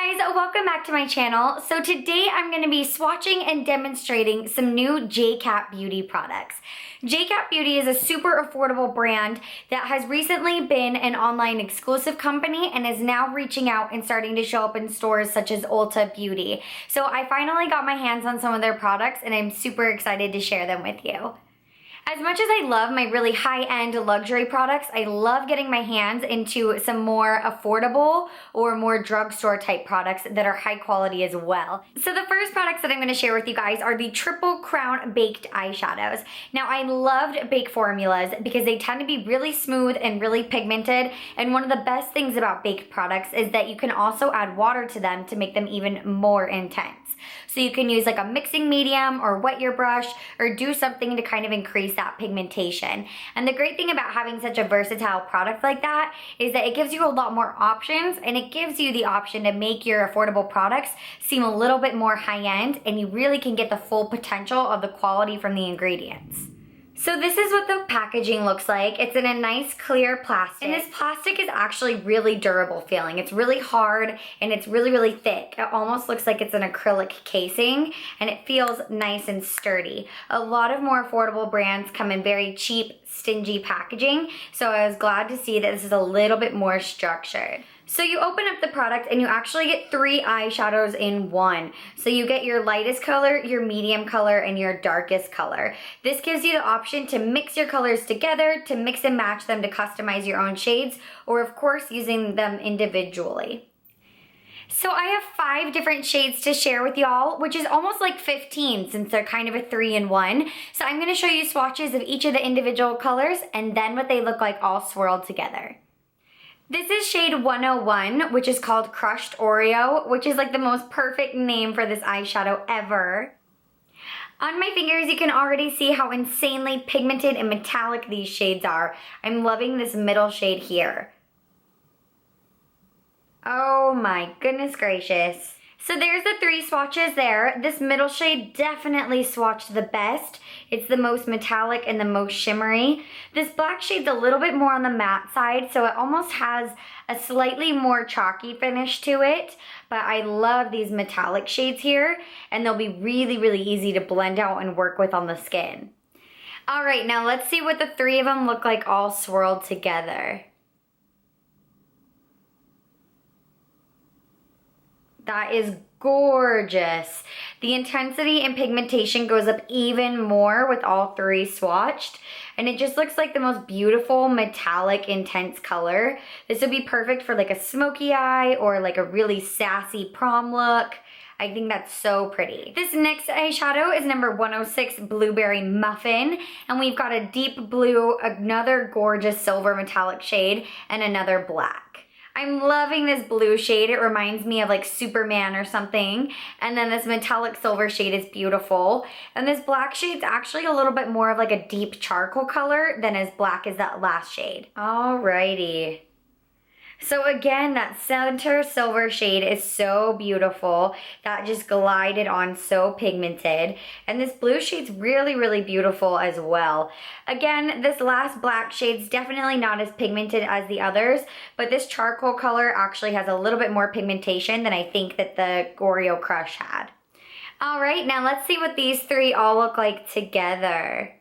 Hey guys, welcome back to my channel. So today I'm going to be swatching and demonstrating some new JCat beauty products. JCat Beauty is a super affordable brand that has recently been an online exclusive company and is now reaching out and starting to show up in stores such as Ulta Beauty. So I finally got my hands on some of their products and I'm super excited to share them with you. As much as I love my really high-end luxury products, I love getting my hands into some more affordable or more drugstore type products that are high quality as well. So the first products that I'm going to share with you guys are the Triple Crown Baked Eyeshadows. Now I loved baked formulas because they tend to be really smooth and really pigmented, and one of the best things about baked products is that you can also add water to them to make them even more intense. So you can use like a mixing medium or wet your brush or do something to kind of increase that pigmentation. And the great thing about having such a versatile product like that is that it gives you a lot more options, and it gives you the option to make your affordable products seem a little bit more high-end, and you really can get the full potential of the quality from the ingredients. So this is what the packaging looks like. It's in a nice clear plastic. And this plastic is actually really durable feeling. It's really hard and it's really, really thick. It almost looks like it's an acrylic casing, and it feels nice and sturdy. A lot of more affordable brands come in very cheap, stingy packaging, so I was glad to see that this is a little bit more structured. So you open up the product and you actually get 3 eyeshadows in one. So you get your lightest color, your medium color, and your darkest color. This gives you the option to mix your colors together, to mix and match them to customize your own shades, or of course using them individually. So I have 5 different shades to share with y'all, which is almost like 15 since they're kind of a 3-in-1. So I'm gonna show you swatches of each of the individual colors and then what they look like all swirled together. This is shade 101, which is called Crushed Oreo, which is like the most perfect name for this eyeshadow ever. On my fingers, you can already see how insanely pigmented and metallic these shades are. I'm loving this middle shade here. Oh my goodness gracious. So there's the 3 swatches there. This middle shade definitely swatched the best. It's the most metallic and the most shimmery. This black shade's a little bit more on the matte side, so it almost has a slightly more chalky finish to it. But I love these metallic shades here, and they'll be really, really easy to blend out and work with on the skin. All right, now let's see what the 3 of them look like all swirled together. That is gorgeous. The intensity and pigmentation goes up even more with all 3 swatched, and it just looks like the most beautiful metallic intense color. This would be perfect for like a smoky eye or like a really sassy prom look. I think that's so pretty. This next eyeshadow is number 106, Blueberry Muffin, and we've got a deep blue, another gorgeous silver metallic shade, and another black. I'm loving this blue shade. It reminds me of like Superman or something. And then this metallic silver shade is beautiful. And this black shade's actually a little bit more of like a deep charcoal color than as black as that last shade. Alrighty. So again, that center silver shade is so beautiful. That just glided on so pigmented. And this blue shade's really, really beautiful as well. Again, this last black shade's definitely not as pigmented as the others, but this charcoal color actually has a little bit more pigmentation than I think that the Oreo Crush had. All right, now let's see what these 3 all look like together.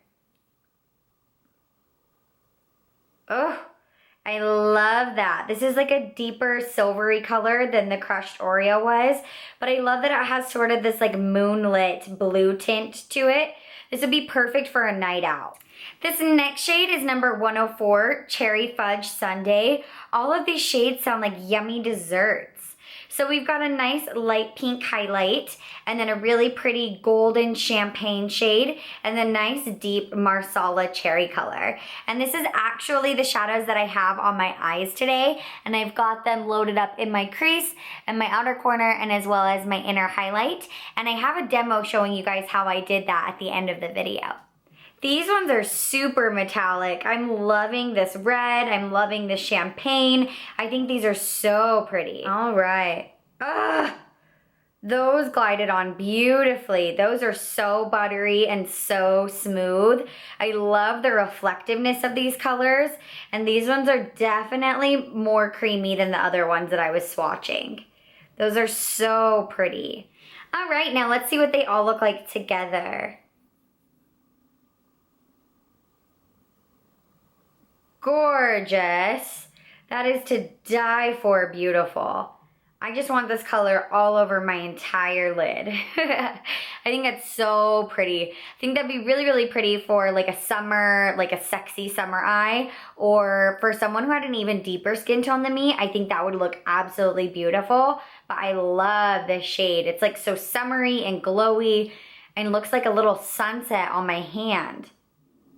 Oh. I love that. This is like a deeper silvery color than the Crushed Oreo was, but I love that it has sort of this like moonlit blue tint to it. This would be perfect for a night out. This next shade is number 104, Cherry Fudge Sundae. All of these shades sound like yummy desserts. So we've got a nice light pink highlight, and then a really pretty golden champagne shade, and then nice deep Marsala cherry color. And this is actually the shadows that I have on my eyes today, and I've got them loaded up in my crease and my outer corner and as well as my inner highlight. And I have a demo showing you guys how I did that at the end of the video. These ones are super metallic. I'm loving this red. I'm loving the champagne. I think these are so pretty. All right. Those glided on beautifully. Those are so buttery and so smooth. I love the reflectiveness of these colors. And these ones are definitely more creamy than the other ones that I was swatching. Those are so pretty. All right, now let's see what they all look like together. Gorgeous. That is to die for beautiful. I just want this color all over my entire lid. I think that's so pretty. I think that'd be really, really pretty for like a summer, like a sexy summer eye, or for someone who had an even deeper skin tone than me. I think that would look absolutely beautiful, but I love this shade. It's like so summery and glowy and looks like a little sunset on my hand.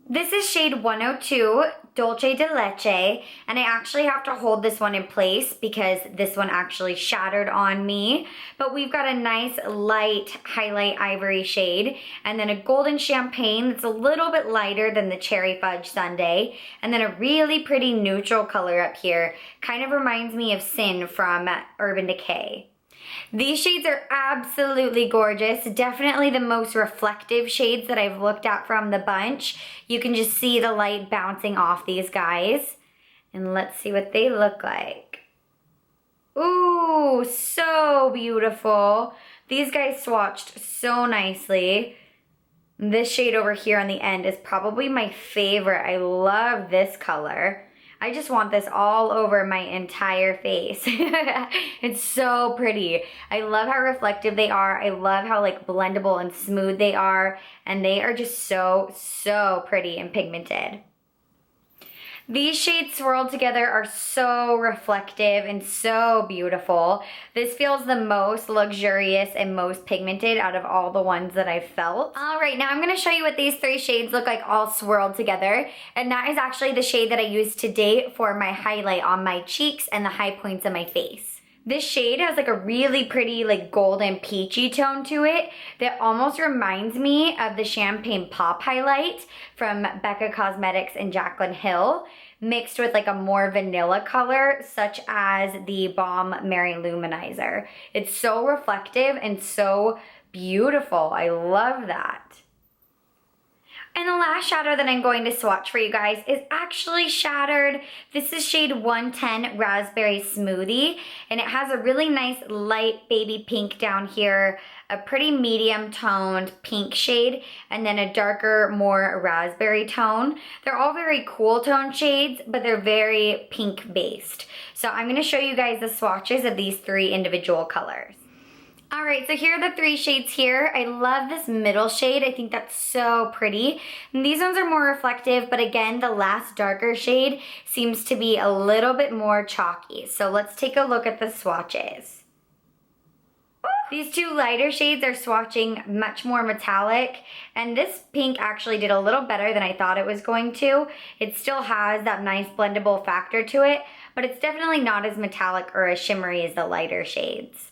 This is shade 102, Dolce de Leche, and I actually have to hold this one in place because this one actually shattered on me. But we've got a nice light highlight ivory shade, and then a golden champagne that's a little bit lighter than the cherry fudge sundae, and then a really pretty neutral color up here. Kind of reminds me of Sin from Urban Decay. These shades are absolutely gorgeous. Definitely the most reflective shades that I've looked at from the bunch. You can just see the light bouncing off these guys. And let's see what they look like. Ooh, so beautiful. These guys swatched so nicely. This shade over here on the end is probably my favorite. I love this color. I just want this all over my entire face. It's so pretty. I love how reflective they are. I love how like blendable and smooth they are. And they are just so, so pretty and pigmented. These shades swirled together are so reflective and so beautiful. This feels the most luxurious and most pigmented out of all the ones that I've felt. All right, now I'm gonna show you what these three shades look like all swirled together. And that is actually the shade that I used to date for my highlight on my cheeks and the high points of my face. This shade has like a really pretty like golden peachy tone to it that almost reminds me of the Champagne Pop highlight from Becca Cosmetics and Jaclyn Hill, mixed with like a more vanilla color such as the Balm Mary Luminizer. It's so reflective and so beautiful. I love that. And the last shadow that I'm going to swatch for you guys is actually shattered. This is shade 110 Raspberry Smoothie, and it has a really nice light baby pink down here, a pretty medium toned pink shade, and then a darker, more raspberry tone. They're all very cool tone shades, but they're very pink based. So I'm gonna show you guys the swatches of these three individual colors. All right, so here are the three shades here. I love this middle shade. I think that's so pretty. And these ones are more reflective, but again, the last darker shade seems to be a little bit more chalky. So let's take a look at the swatches. These two lighter shades are swatching much more metallic, and this pink actually did a little better than I thought it was going to. It still has that nice blendable factor to it, but it's definitely not as metallic or as shimmery as the lighter shades.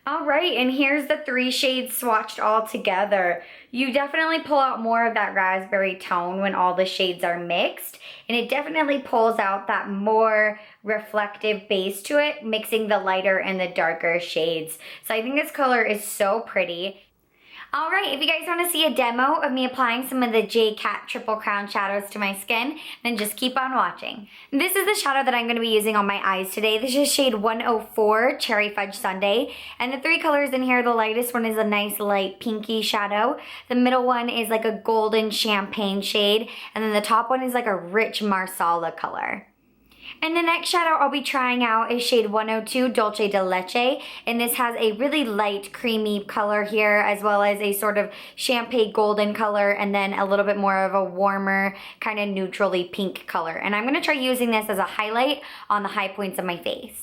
All right, and here's the three shades swatched all together. You definitely pull out more of that raspberry tone when all the shades are mixed, and it definitely pulls out that more reflective base to it, mixing the lighter and the darker shades. So I think this color is so pretty. All right, if you guys want to see a demo of me applying some of the J.Cat Triple Crown shadows to my skin, then just keep on watching. This is the shadow that I'm going to be using on my eyes today. This is shade 104 Cherry Fudge Sundae. And the three colors in here, the lightest one is a nice light pinky shadow. The middle one is like a golden champagne shade. And then the top one is like a rich marsala color. And the next shadow I'll be trying out is shade 102 Dolce de Leche, and this has a really light creamy color here, as well as a sort of champagne golden color, and then a little bit more of a warmer kind of neutrally pink color. And I'm going to try using this as a highlight on the high points of my face.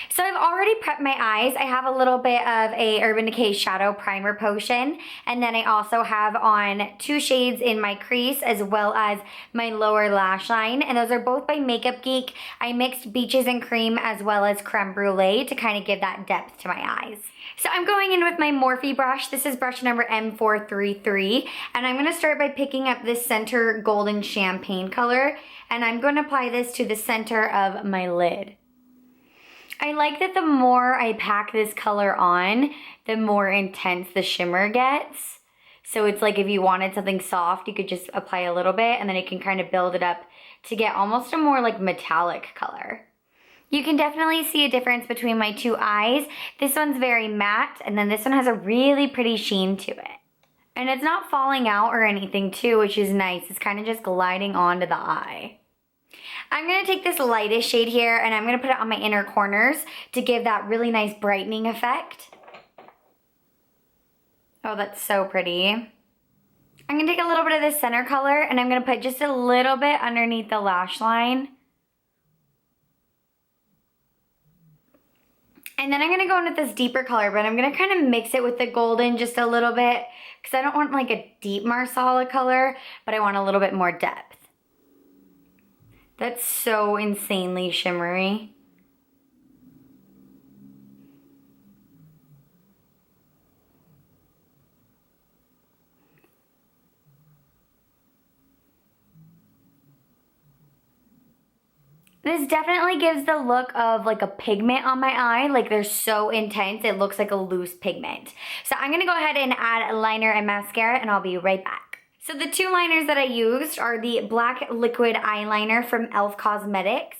So I've already prepped my eyes. I have a little bit of a Urban Decay Shadow Primer Potion, and then I also have on two shades in my crease as well as my lower lash line, and those are both by Makeup Geek. I mixed Beaches and Cream as well as Creme Brulee to kind of give that depth to my eyes. So I'm going in with my Morphe brush. This is brush number M433, and I'm going to start by picking up this center golden champagne color, and I'm going to apply this to the center of my lid. I like that the more I pack this color on, the more intense the shimmer gets. So it's like if you wanted something soft, you could just apply a little bit and then it can kind of build it up to get almost a more like metallic color. You can definitely see a difference between my two eyes. This one's very matte, and then this one has a really pretty sheen to it. And it's not falling out or anything too, which is nice. It's kind of just gliding onto the eye. I'm going to take this lightest shade here, and I'm going to put it on my inner corners to give that really nice brightening effect. Oh, that's so pretty. I'm going to take a little bit of this center color, and I'm going to put just a little bit underneath the lash line. And then I'm going to go in with this deeper color, but I'm going to kind of mix it with the golden just a little bit because I don't want like a deep marsala color, but I want a little bit more depth. That's so insanely shimmery. This definitely gives the look of like a pigment on my eye, like they're so intense, it looks like a loose pigment. So I'm gonna go ahead and add liner and mascara, and I'll be right back. So the two liners that I used are the black liquid eyeliner from e.l.f. Cosmetics.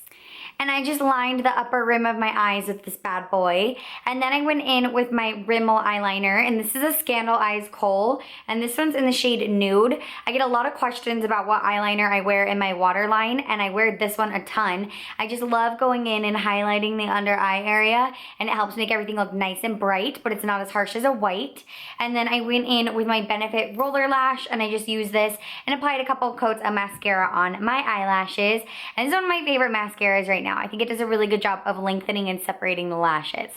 And I just lined the upper rim of my eyes with this bad boy. And then I went in with my Rimmel eyeliner, and this is a Scandal Eyes Kohl, and this one's in the shade Nude. I get a lot of questions about what eyeliner I wear in my waterline, and I wear this one a ton. I just love going in and highlighting the under eye area, and it helps make everything look nice and bright, but it's not as harsh as a white. And then I went in with my Benefit Roller Lash, and I just used this and applied a couple coats of mascara on my eyelashes. And it's one of my favorite mascaras right now. I think it does a really good job of lengthening and separating the lashes.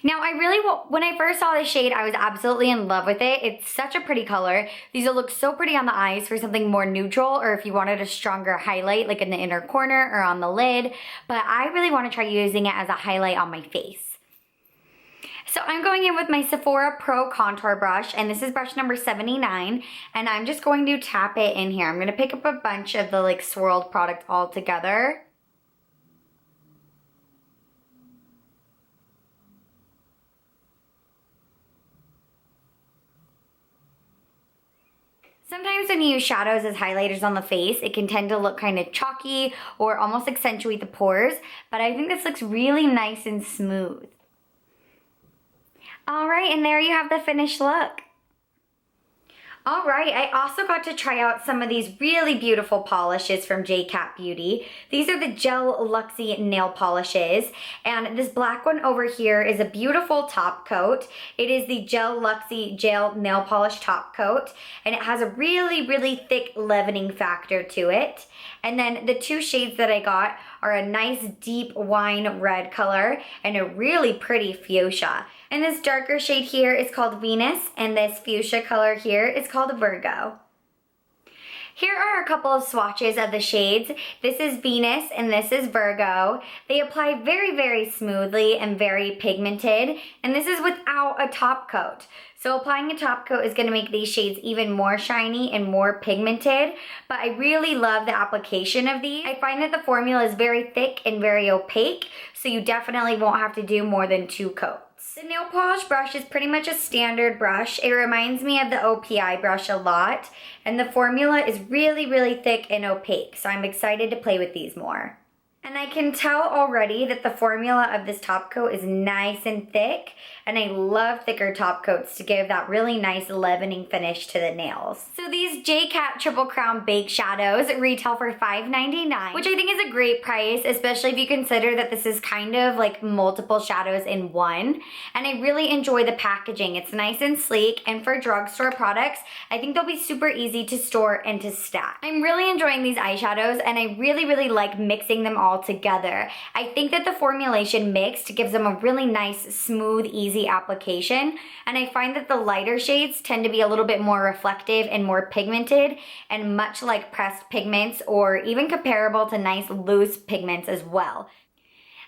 Now, when I first saw this shade, I was absolutely in love with it. It's such a pretty color. These will look so pretty on the eyes for something more neutral, or if you wanted a stronger highlight, like in the inner corner or on the lid. But I really want to try using it as a highlight on my face. So I'm going in with my Sephora Pro Contour Brush, and this is brush number 79, and I'm just going to tap it in here. I'm going to pick up a bunch of the like swirled product all together. Sometimes when you use shadows as highlighters on the face, it can tend to look kind of chalky or almost accentuate the pores, but I think this looks really nice and smooth. All right, and there you have the finished look. All right, I also got to try out some of these really beautiful polishes from JCat Beauty. These are the Gel Luxie nail polishes, and this black one over here is a beautiful top coat. It is the Gel Luxie Gel Nail Polish Top Coat, and it has a really, really thick leavening factor to it. And then the two shades that I got are a nice deep wine red color and a really pretty fuchsia. And this darker shade here is called Venus, and this fuchsia color here is called Virgo. Here are a couple of swatches of the shades. This is Venus and this is Virgo. They apply very, very smoothly and very pigmented, and this is without a top coat. So applying a top coat is going to make these shades even more shiny and more pigmented, but I really love the application of these. I find that the formula is very thick and very opaque, so you definitely won't have to do more than 2 coats. The nail polish brush is pretty much a standard brush. It reminds me of the OPI brush a lot, and the formula is really, really thick and opaque, so I'm excited to play with these more. And I can tell already that the formula of this top coat is nice and thick, and I love thicker top coats to give that really nice leavening finish to the nails. So these JCat Triple Crown Bake Shadows retail for $5.99, which I think is a great price, especially if you consider that this is kind of like multiple shadows in one. And I really enjoy the packaging. It's nice and sleek, and for drugstore products, I think they'll be super easy to store and to stack. I'm really enjoying these eyeshadows, and I really, really like mixing them all together. I think that the formulation mixed gives them a really nice, smooth, easy application, and I find that the lighter shades tend to be a little bit more reflective and more pigmented, and much like pressed pigments or even comparable to nice loose pigments as well.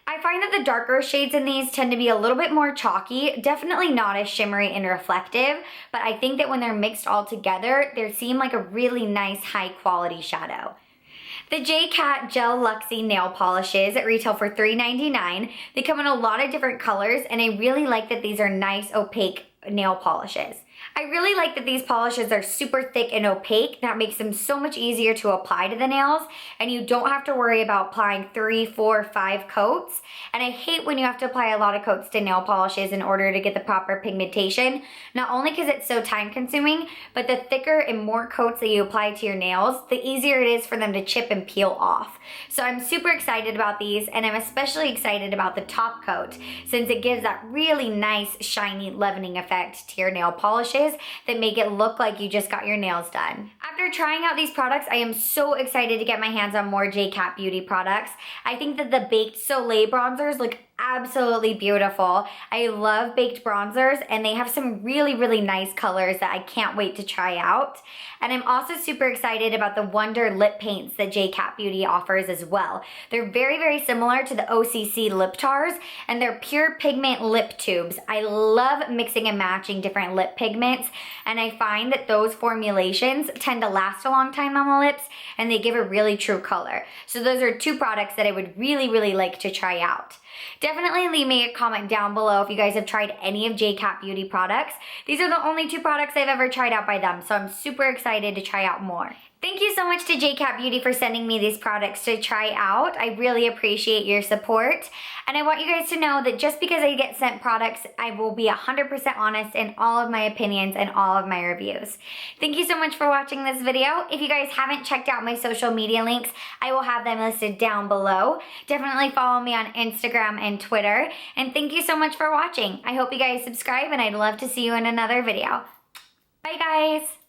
I find that the darker shades in these tend to be a little bit more chalky, definitely not as shimmery and reflective, but I think that when they're mixed all together, they seem like a really nice high quality shadow. The JCat Gel Luxie nail polishes retail for $3.99. They come in a lot of different colors, and I really like that these are nice opaque nail polishes. I really like that these polishes are super thick and opaque. That makes them so much easier to apply to the nails, and you don't have to worry about applying 3, 4, 5 coats. And I hate when you have to apply a lot of coats to nail polishes in order to get the proper pigmentation, not only because it's so time consuming, but the thicker and more coats that you apply to your nails, the easier it is for them to chip and peel off. So I'm super excited about these, and I'm especially excited about the top coat since it gives that really nice shiny leavening effect to your nail polishes that make it look like you just got your nails done. After trying out these products, I am so excited to get my hands on more JCat Beauty products. I think that the Baked Soleil bronzers look absolutely beautiful. I love baked bronzers, and they have some really, really nice colors that I can't wait to try out. And I'm also super excited about the Wonder lip paints that JCat Beauty offers as well. They're very, very similar to the OCC lip tars, and they're pure pigment lip tubes. I love mixing and matching different lip pigments, and I find that those formulations tend to last a long time on the lips, and they give a really true color. So those are 2 products that I would really, really like to try out. Definitely leave me a comment down below if you guys have tried any of JCat Beauty products. These are the only 2 products I've ever tried out by them, so I'm super excited to try out more. Thank you so much to JCat Beauty for sending me these products to try out. I really appreciate your support. And I want you guys to know that just because I get sent products, I will be 100% honest in all of my opinions and all of my reviews. Thank you so much for watching this video. If you guys haven't checked out my social media links, I will have them listed down below. Definitely follow me on Instagram and Twitter. And thank you so much for watching. I hope you guys subscribe, and I'd love to see you in another video. Bye guys!